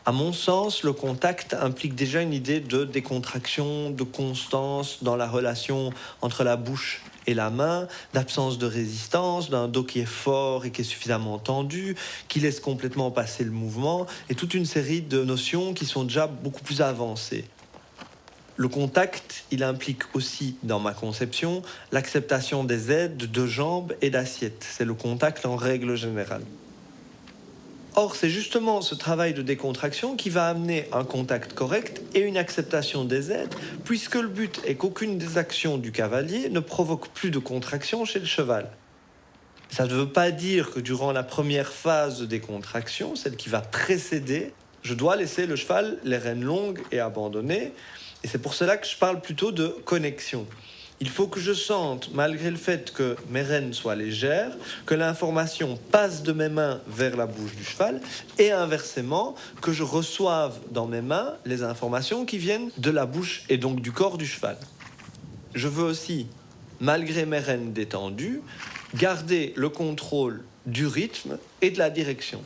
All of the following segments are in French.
À mon sens, le contact implique déjà une idée de décontraction, de constance dans la relation entre la bouche et la main, d'absence de résistance, d'un dos qui est fort et qui est suffisamment tendu, qui laisse complètement passer le mouvement, et toute une série de notions qui sont déjà beaucoup plus avancées. Le contact, il implique aussi, dans ma conception, l'acceptation des aides de jambes et d'assiettes. C'est le contact en règle générale. Or, c'est justement ce travail de décontraction qui va amener un contact correct et une acceptation des aides, puisque le but est qu'aucune des actions du cavalier ne provoque plus de contraction chez le cheval. Ça ne veut pas dire que durant la première phase de décontraction, celle qui va précéder, je dois laisser le cheval les rênes longues et abandonner. Et c'est pour cela que je parle plutôt de connexion. Il faut que je sente, malgré le fait que mes rênes soient légères, que l'information passe de mes mains vers la bouche du cheval et inversement, que je reçoive dans mes mains les informations qui viennent de la bouche et donc du corps du cheval. Je veux aussi, malgré mes rênes détendues, garder le contrôle du rythme et de la direction.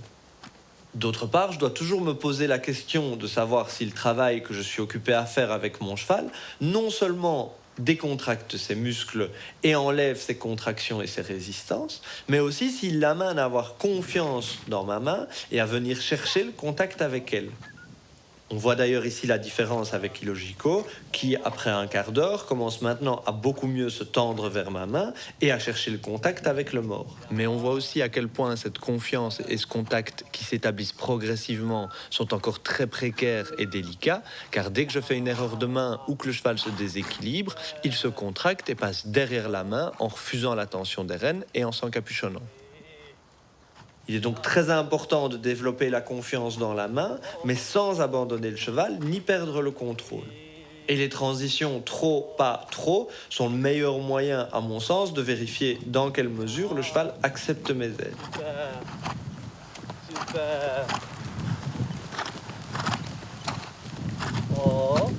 D'autre part, je dois toujours me poser la question de savoir si le travail que je suis occupé à faire avec mon cheval, non seulement décontracte ses muscles et enlève ses contractions et ses résistances, mais aussi s'il l'amène à avoir confiance dans ma main et à venir chercher le contact avec elle. On voit d'ailleurs ici la différence avec Illogico, qui, après un quart d'heure, commence maintenant à beaucoup mieux se tendre vers ma main et à chercher le contact avec le mort. Mais on voit aussi à quel point cette confiance et ce contact qui s'établissent progressivement sont encore très précaires et délicats, car dès que je fais une erreur de main ou que le cheval se déséquilibre, il se contracte et passe derrière la main en refusant la tension des rênes et en s'encapuchonnant. Il est donc très important de développer la confiance dans la main, mais sans abandonner le cheval ni perdre le contrôle. Et les transitions trop, pas trop sont le meilleur moyen, à mon sens, de vérifier dans quelle mesure le cheval accepte mes aides. Super. Oh.